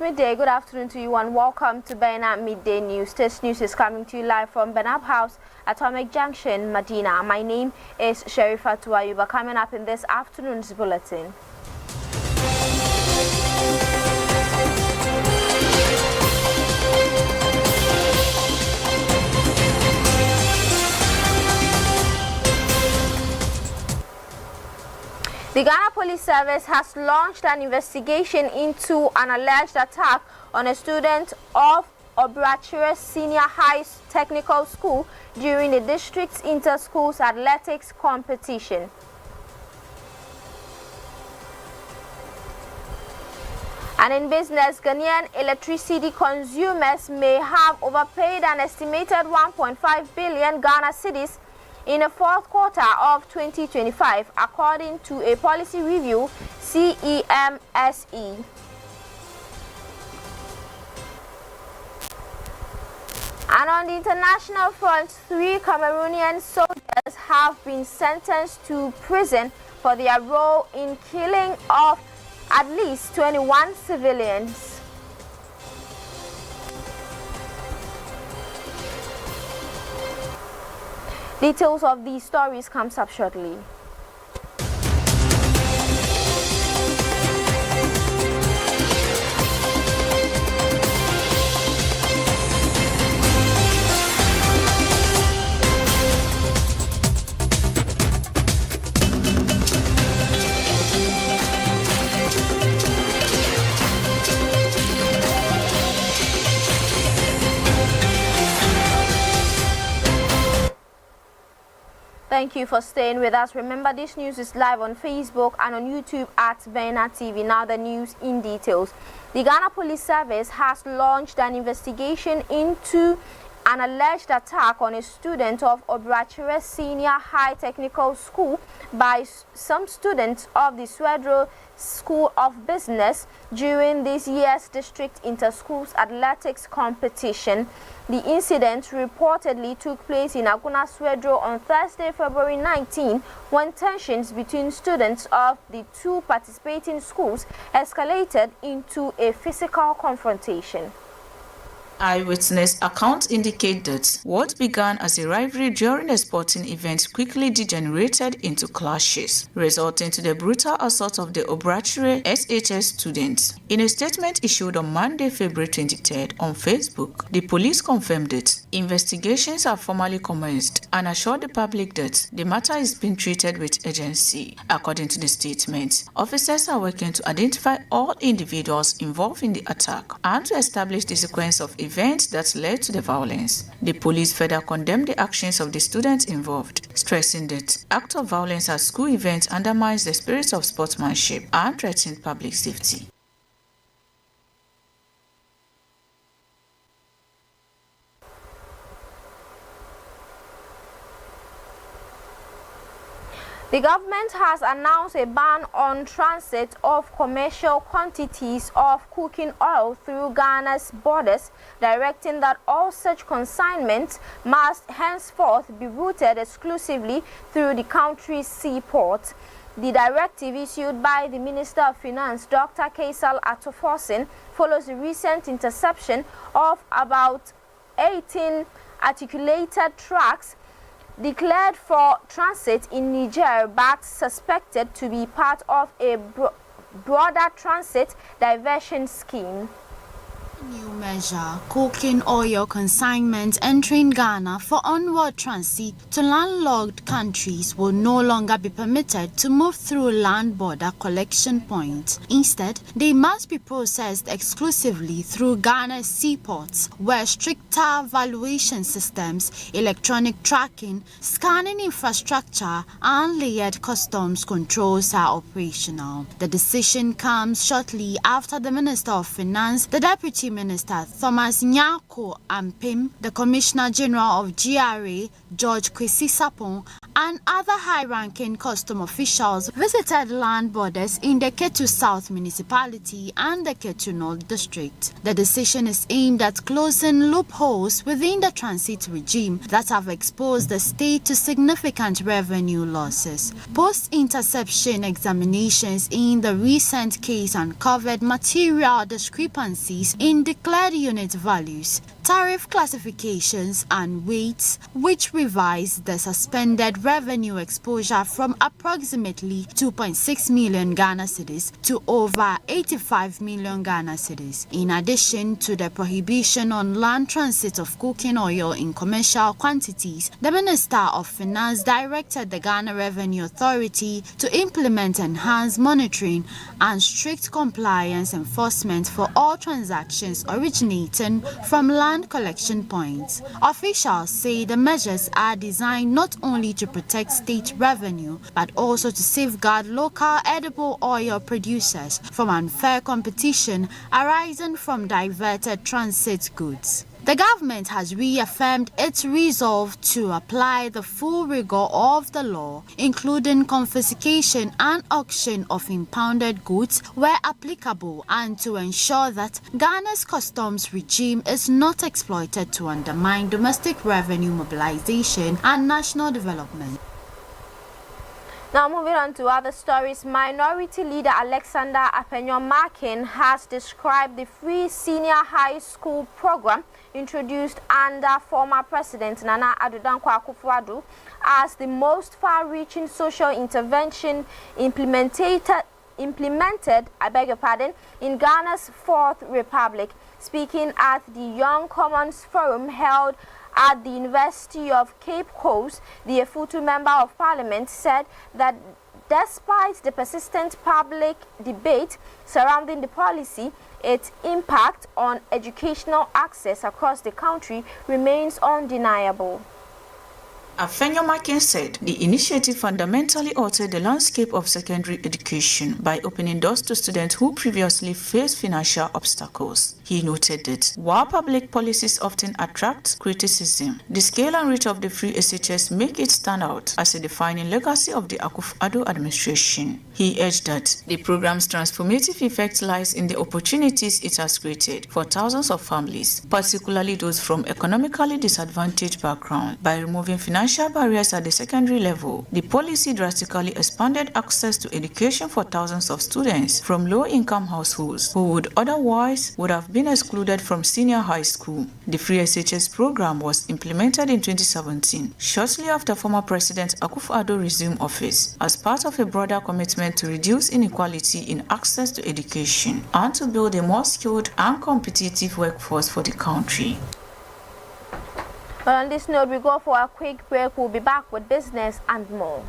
midday. Good afternoon to you and welcome to Benab Midday News. This news is coming to you live from Benab House, Atomic Junction, Medina. My name is Sherifa Tuayuba. Coming up in this afternoon's bulletin. The Ghana Police Service has launched an investigation into an alleged attack on a student of Obrachere Senior High Technical School during the district's inter-schools athletics competition. And in business, Ghanaian electricity consumers may have overpaid an estimated 1.5 billion Ghana cedis in the fourth quarter of 2025, according to a policy review, CEMSE. And on the international front, 3 Cameroonian soldiers have been sentenced to prison for their role in killing of at least 21 civilians. Details of these stories comes up shortly. Thank you for staying with us. Remember, this news is live on Facebook and on YouTube at Vena TV. Now the news in details. The Ghana Police Service has launched an investigation into an alleged attack on a student of Obrachere Senior High Technical School by some students of the Swedro School of Business during this year's district inter-schools athletics competition. The incident reportedly took place in Aguna Swedro on Thursday, February 19, when tensions between students of the 2 participating schools escalated into a physical confrontation. Eyewitness accounts indicate that what began as a rivalry during a sporting event quickly degenerated into clashes, resulting to the brutal assault of the Obrachere SHS students. In a statement issued on Monday, February 23rd on Facebook, the police confirmed that investigations have formally commenced and assured the public that the matter is being treated with urgency. According to the statement, officers are working to identify all individuals involved in the attack and to establish the sequence of events that led to the violence. The police further condemned the actions of the students involved, stressing that act of violence at school events undermines the spirit of sportsmanship and threatens public safety. The government has announced a ban on transit of commercial quantities of cooking oil through Ghana's borders, directing that all such consignments must henceforth be routed exclusively through the country's seaport. The directive issued by the Minister of Finance, Dr. Kaisal Atoforsin, follows the recent interception of about 18 articulated trucks declared for transit in Niger, but suspected to be part of a broader transit diversion scheme. New measure, coking oil consignment entering Ghana for onward transit to landlocked countries will no longer be permitted to move through land border collection points. Instead, they must be processed exclusively through Ghana's seaports, where stricter valuation systems, electronic tracking, scanning infrastructure, and layered customs controls are operational. The decision comes shortly after the Minister of Finance, the Deputy Minister Thomas Nyako Ampim, the Commissioner General of GRA George Kwesi Sapon, and other high-ranking custom officials visited land borders in the Ketu South Municipality and the Ketu North District. The decision is aimed at closing loopholes within the transit regime that have exposed the state to significant revenue losses. Post-interception examinations in the recent case uncovered material discrepancies in declared unit values, tariff classifications and weights, which revised the suspended revenue exposure from approximately 2.6 million Ghana cedis to over 85 million Ghana cedis. In addition to the prohibition on land transit of cooking oil in commercial quantities, the Minister of Finance directed the Ghana Revenue Authority to implement enhanced monitoring and strict compliance enforcement for all transactions originating from land collection points. Officials say the measures are designed not only to protect state revenue but also to safeguard local edible oil producers from unfair competition arising from diverted transit goods. The government has reaffirmed its resolve to apply the full rigor of the law, including confiscation and auction of impounded goods where applicable, and to ensure that Ghana's customs regime is not exploited to undermine domestic revenue mobilization and national development. Now moving on to other stories, Minority Leader Alexander Apenyo-Markin has described the free senior high school program introduced under former President Nana Addo Dankwa Akufo-Addo as the most far-reaching social intervention implemented in Ghana's Fourth Republic. Speaking at the Young Commons Forum held at the University of Cape Coast, the Efutu Member of Parliament said that despite the persistent public debate surrounding the policy, its impact on educational access across the country remains undeniable. Apenyo-Markin said the initiative fundamentally altered the landscape of secondary education by opening doors to students who previously faced financial obstacles. He noted that while public policies often attract criticism, the scale and reach of the free SHS make it stand out as a defining legacy of the Akufo-Addo administration. He urged that the program's transformative effect lies in the opportunities it has created for thousands of families, particularly those from economically disadvantaged backgrounds. By removing financial barriers at the secondary level, the policy drastically expanded access to education for thousands of students from low-income households who would otherwise have been excluded from senior high school. The free SHS program was implemented in 2017, shortly after former President Akufo-Addo resumed office, as part of a broader commitment to reduce inequality in access to education and to build a more skilled and competitive workforce for the country. But on this note, we go for a quick break. We'll be back with business and more.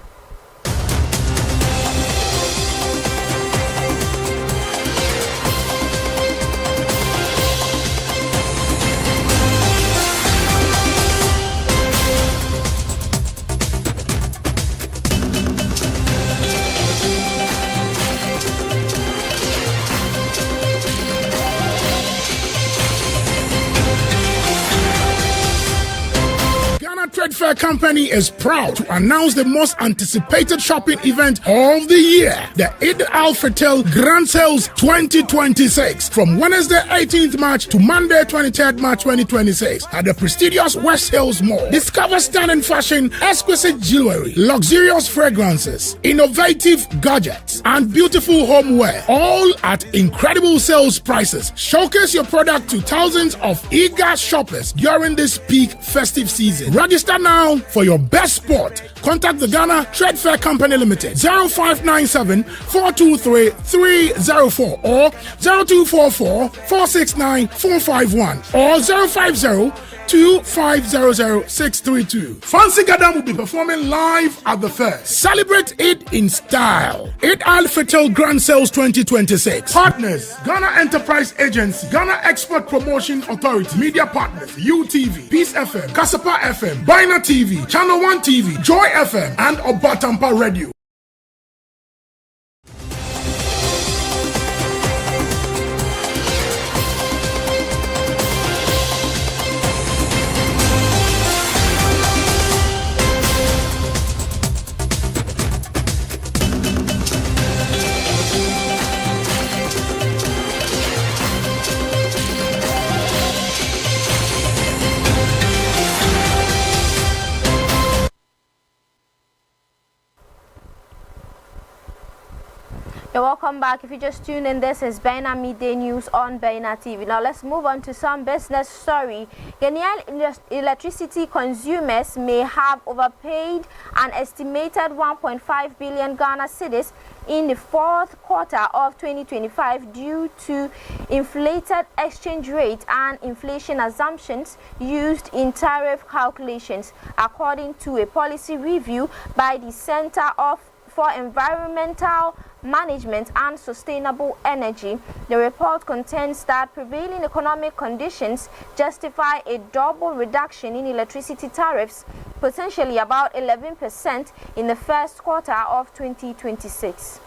Trade Fair Company is proud to announce the most anticipated shopping event of the year, the Eid al-Fitr Grand Sales 2026, from Wednesday 18th March to Monday 23rd March 2026 at the prestigious West Hills Mall. Discover stunning fashion, exquisite jewelry, luxurious fragrances, innovative gadgets, and beautiful homeware, all at incredible sales prices. Showcase your product to thousands of eager shoppers during this peak festive season. Register now for your best spot. Contact the Ghana Trade Fair Company Limited 0597 423 304 or 0244 469 451 or 050 2500632. Fancy Gadam will be performing live at the fair. Celebrate it in style. Eid al-Fitr Grand Sales 2026. Partners: Ghana Enterprise Agency, Ghana Export Promotion Authority. Media partners: UTV, Peace FM, Kasapa FM, Bina TV, Channel 1 TV, Joy FM, and Obatampa Radio. You're welcome back. If you just tuned in, this is Bena Midday News on Bena TV. Now let's move on to some business story. Ghanaian electricity consumers may have overpaid an estimated 1.5 billion Ghana cedis in the fourth quarter of 2025 due to inflated exchange rate and inflation assumptions used in tariff calculations, according to a policy review by the Center for Environmental Management and Sustainable Energy. The report contends that prevailing economic conditions justify a double reduction in electricity tariffs, potentially about 11% in the first quarter of 2026.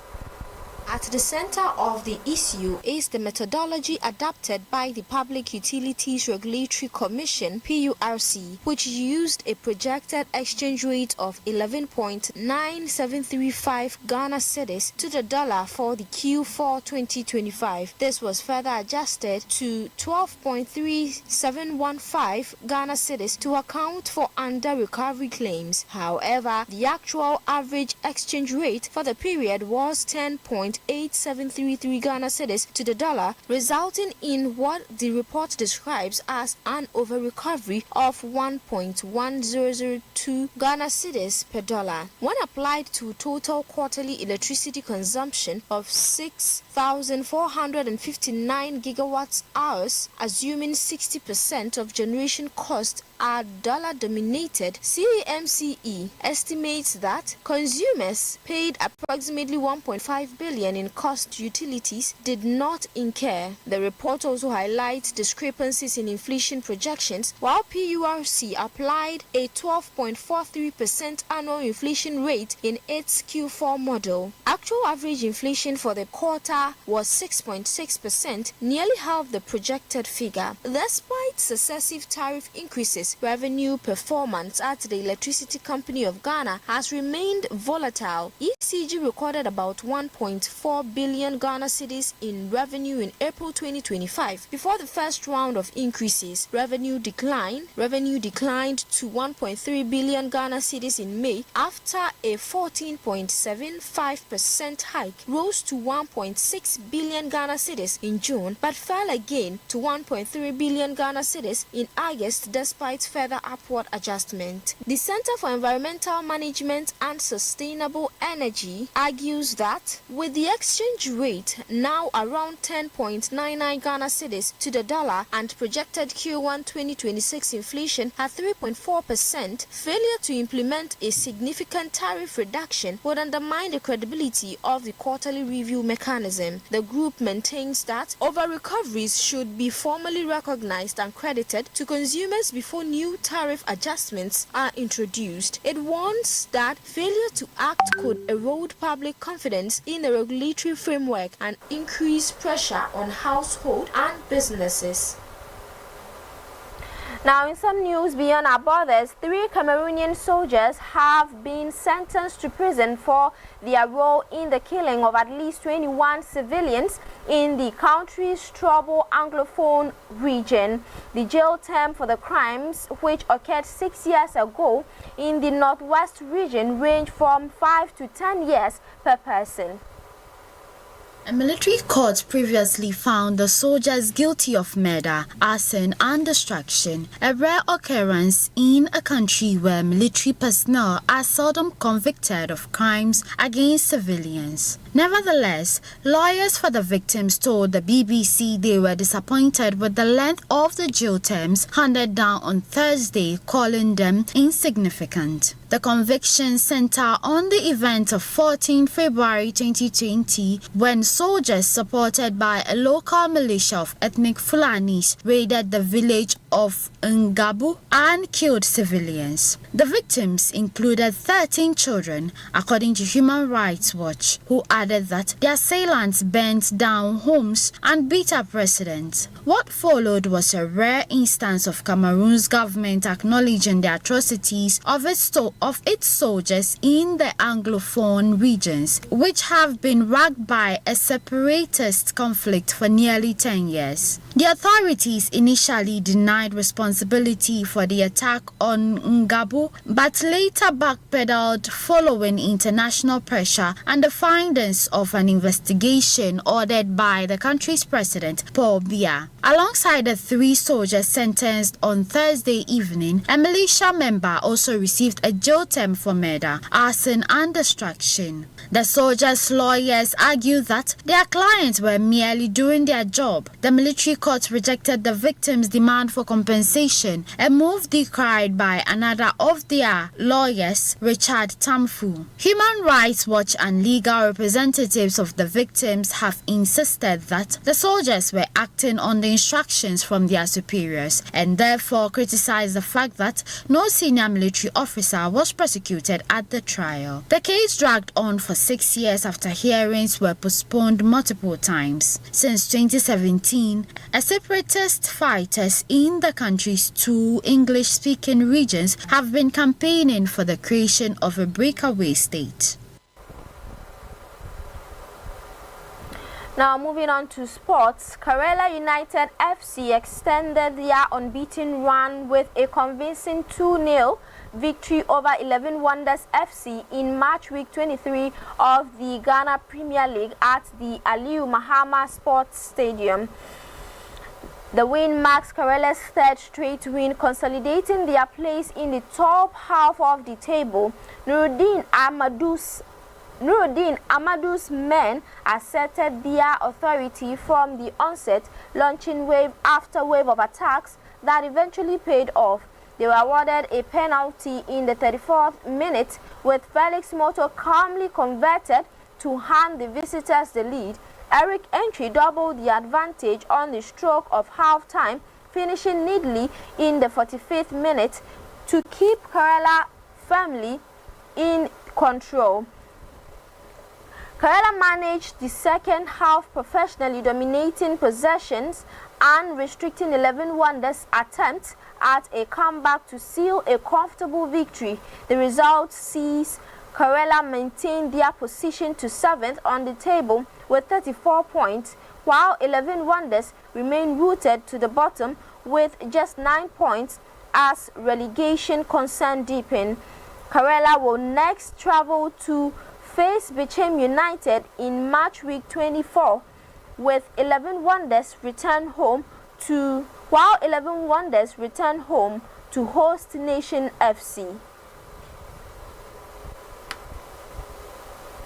At the center of the issue is the methodology adopted by the Public Utilities Regulatory Commission (PURC), which used a projected exchange rate of 11.9735 Ghana cedis to the dollar for the Q4 2025. This was further adjusted to 12.3715 Ghana cedis to account for under-recovery claims. However, the actual average exchange rate for the period was 10.8733 Ghana cedis to the dollar, resulting in what the report describes as an over-recovery of 1.1002 Ghana cedis per dollar. When applied to total quarterly electricity consumption of 6,459 gigawatt hours, assuming 60% of generation costs are dollar-dominated, CAMCE estimates that consumers paid approximately 1.5 billion in cost utilities did not incur. The report also highlights discrepancies in inflation projections, while PURC applied a 12.43% annual inflation rate in its Q4 model. Actual average inflation for the quarter was 6.6%, nearly half the projected figure. Despite successive tariff increases, revenue performance at the Electricity Company of Ghana has remained volatile. ECG recorded about 1.4 billion Ghana cedis in revenue in April 2025. Before the first round of increases, revenue declined to 1.3 billion Ghana cedis in May after a 14.75% hike, rose to 1.6 billion Ghana cedis in June, but fell again to 1.3 billion Ghana cedis in August despite further upward adjustment. The Center for Environmental Management and Sustainable Energy argues that with the exchange rate now around 10.99 Ghana cedis to the dollar and projected Q1 2026 inflation at 3.4%, failure to implement a significant tariff reduction would undermine the credibility of the quarterly review mechanism. The group maintains that over-recoveries should be formally recognized and credited to consumers before new tariff adjustments are introduced. It warns that failure to act could erode public confidence in the regulatory framework and increase pressure on households and businesses. Now, in some news beyond our borders, 3 Cameroonian soldiers have been sentenced to prison for their role in the killing of at least 21 civilians in the country's troubled Anglophone region. The jail term for the crimes, which occurred 6 years ago in the northwest region, range from 5 to 10 years per person. A military court previously found the soldiers guilty of murder, arson, and destruction, a rare occurrence in a country where military personnel are seldom convicted of crimes against civilians. Nevertheless, lawyers for the victims told the BBC they were disappointed with the length of the jail terms handed down on Thursday, calling them insignificant. The convictions center on the event of 14 February 2020 when soldiers supported by a local militia of ethnic Fulanis raided the village of Ngabu and killed civilians. The victims included 13 children, according to Human Rights Watch, who added that the assailants burnt down homes and beat up residents. What followed was a rare instance of Cameroon's government acknowledging the atrocities of its soldiers in the Anglophone regions, which have been racked by a separatist conflict for nearly 10 years. The authorities initially denied responsibility for the attack on Ngabu, but later backpedaled following international pressure, and the findings evidence of an investigation ordered by the country's president, Paul Biya. Alongside the 3 soldiers sentenced on Thursday evening, a militia member also received a jail term for murder, arson and destruction. The soldiers' lawyers argue that their clients were merely doing their job. The military court rejected the victims' demand for compensation, a move decried by another of their lawyers, Richard Tamfu. Human Rights Watch and legal representatives of the victims have insisted that the soldiers were acting on the instructions from their superiors and therefore criticized the fact that no senior military officer was prosecuted at the trial. The case dragged on for 6 years after hearings were postponed multiple times. Since 2017, separatist fighters in the country's 2 English-speaking regions have been campaigning for the creation of a breakaway state. Now moving on to sports, Kerala United FC extended their unbeaten run with a convincing 2-0 victory over 11 Wonders FC in match week 23 of the Ghana Premier League at the Aliyu Mahama Sports Stadium. The win marks Kerala's 3rd straight win, consolidating their place in the top half of the table. Nuruddin Amadu's men asserted their authority from the onset, launching wave after wave of attacks that eventually paid off. They were awarded a penalty in the 34th minute, with Felix Moto calmly converted to hand the visitors the lead. Eric Entry doubled the advantage on the stroke of half-time, finishing neatly in the 45th minute to keep Kerala firmly in control. Kerala managed the second half professionally, dominating possessions and restricting 11 Wonders' attempts at a comeback to seal a comfortable victory. The result sees Kerala maintain their position to 7th on the table with 34 points, while 11 Wonders remain rooted to the bottom with just 9 points as relegation concern deepen. Kerala will next travel to face Bichem United in match week 24, with 11 Wonders return home to host Nation FC.